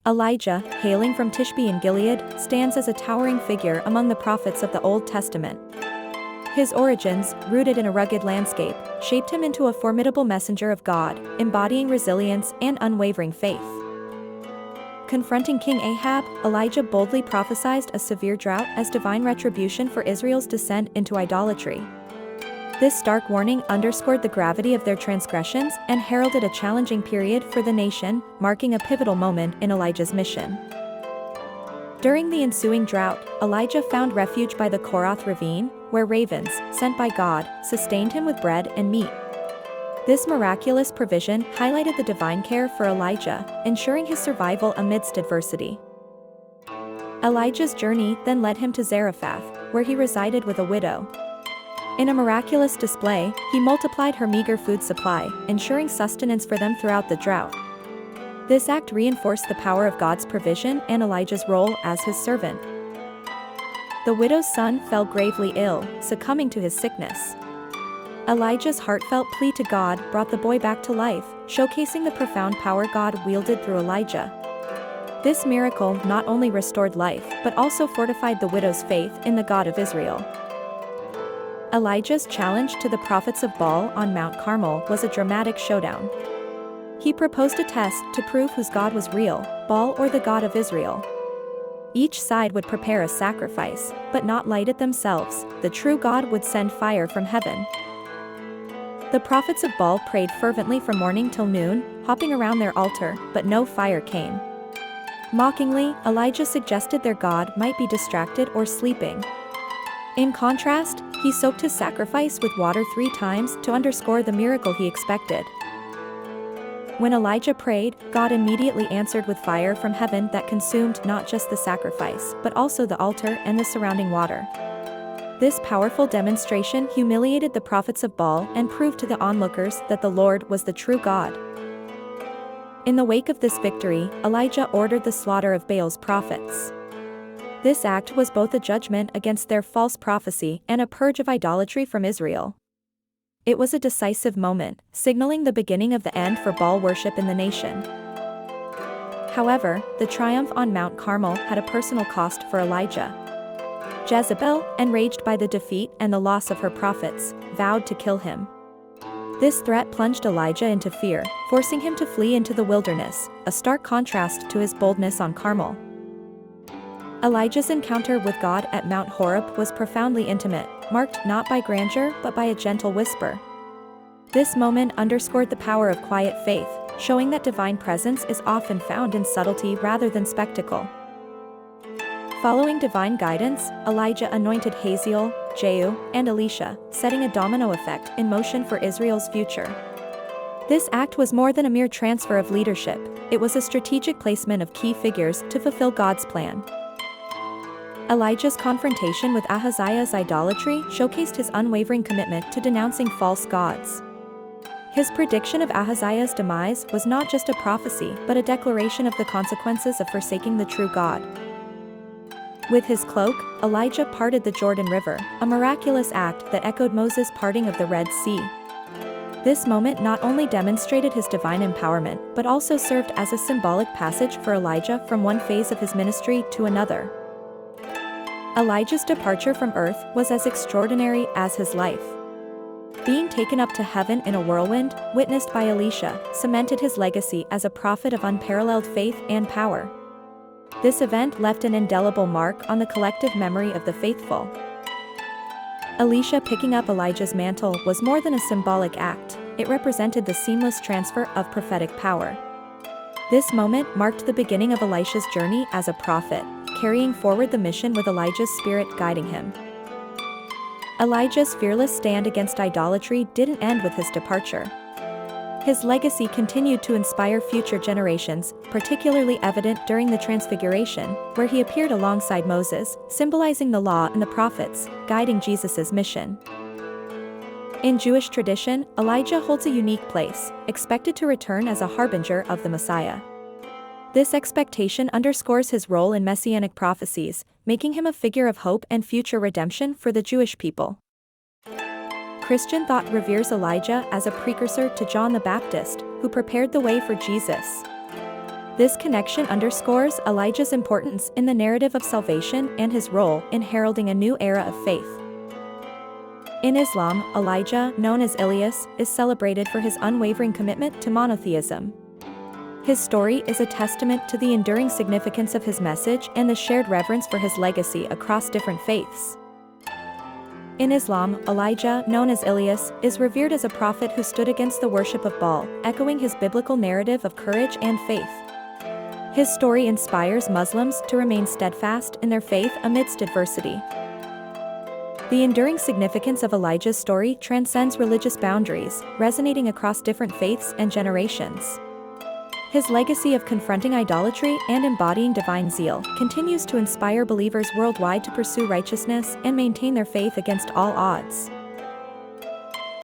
Elijah, hailing from Tishbe in Gilead, stands as a towering figure among the prophets of the Old Testament. His origins, rooted in a rugged landscape, shaped him into a formidable messenger of God, embodying resilience and unwavering faith. Confronting King Ahab, Elijah boldly prophesied a severe drought as divine retribution for Israel's descent into idolatry. This stark warning underscored the gravity of their transgressions and heralded a challenging period for the nation, marking a pivotal moment in Elijah's mission. During the ensuing drought, Elijah found refuge by the Korath ravine, where ravens, sent by God, sustained him with bread and meat. This miraculous provision highlighted the divine care for Elijah, ensuring his survival amidst adversity. Elijah's journey then led him to Zarephath, where he resided with a widow. In a miraculous display, he multiplied her meager food supply, ensuring sustenance for them throughout the drought. This act reinforced the power of God's provision and Elijah's role as his servant. The widow's son fell gravely ill, succumbing to his sickness. Elijah's heartfelt plea to God brought the boy back to life, showcasing the profound power God wielded through Elijah. This miracle not only restored life but also fortified the widow's faith in the God of Israel. Elijah's challenge to the prophets of Baal on Mount Carmel was a dramatic showdown. He proposed a test to prove whose God was real, Baal or the God of Israel. Each side would prepare a sacrifice, but not light it themselves. The true God would send fire from heaven. The prophets of Baal prayed fervently from morning till noon, hopping around their altar, but no fire came. Mockingly, Elijah suggested their God might be distracted or sleeping. In contrast, he soaked his sacrifice with water 3 times to underscore the miracle he expected. When Elijah prayed, God immediately answered with fire from heaven that consumed not just the sacrifice but also the altar and the surrounding water. This powerful demonstration humiliated the prophets of Baal and proved to the onlookers that the Lord was the true God. In the wake of this victory, Elijah ordered the slaughter of Baal's prophets. This act was both a judgment against their false prophecy and a purge of idolatry from Israel. It was a decisive moment, signaling the beginning of the end for Baal worship in the nation. However, the triumph on Mount Carmel had a personal cost for Elijah. Jezebel, enraged by the defeat and the loss of her prophets, vowed to kill him. This threat plunged Elijah into fear, forcing him to flee into the wilderness, a stark contrast to his boldness on Carmel. Elijah's encounter with God at Mount Horeb was profoundly intimate, marked not by grandeur but by a gentle whisper. This moment underscored the power of quiet faith, showing that divine presence is often found in subtlety rather than spectacle. Following divine guidance, Elijah anointed Hazael, Jehu, and Elisha, setting a domino effect in motion for Israel's future. This act was more than a mere transfer of leadership, it was a strategic placement of key figures to fulfill God's plan. Elijah's confrontation with Ahaziah's idolatry showcased his unwavering commitment to denouncing false gods. His prediction of Ahaziah's demise was not just a prophecy but a declaration of the consequences of forsaking the true God. With his cloak, Elijah parted the Jordan River, a miraculous act that echoed Moses' parting of the Red Sea. This moment not only demonstrated his divine empowerment but also served as a symbolic passage for Elijah from one phase of his ministry to another. Elijah's departure from earth was as extraordinary as his life. Being taken up to heaven in a whirlwind, witnessed by Elisha, cemented his legacy as a prophet of unparalleled faith and power. This event left an indelible mark on the collective memory of the faithful. Elisha picking up Elijah's mantle was more than a symbolic act, it represented the seamless transfer of prophetic power. This moment marked the beginning of Elisha's journey as a prophet, carrying forward the mission with Elijah's spirit guiding him. Elijah's fearless stand against idolatry didn't end with his departure. His legacy continued to inspire future generations, particularly evident during the Transfiguration, where he appeared alongside Moses, symbolizing the law and the prophets, guiding Jesus' mission. In Jewish tradition, Elijah holds a unique place, expected to return as a harbinger of the Messiah. This expectation underscores his role in messianic prophecies, making him a figure of hope and future redemption for the Jewish people. Christian thought reveres Elijah as a precursor to John the Baptist, who prepared the way for Jesus. This connection underscores Elijah's importance in the narrative of salvation and his role in heralding a new era of faith. In Islam, Elijah, known as Elias, is celebrated for his unwavering commitment to monotheism. His story is a testament to the enduring significance of his message and the shared reverence for his legacy across different faiths. In Islam, Elijah, known as Elias, is revered as a prophet who stood against the worship of Baal, echoing his biblical narrative of courage and faith. His story inspires Muslims to remain steadfast in their faith amidst adversity. The enduring significance of Elijah's story transcends religious boundaries, resonating across different faiths and generations. His legacy of confronting idolatry and embodying divine zeal continues to inspire believers worldwide to pursue righteousness and maintain their faith against all odds.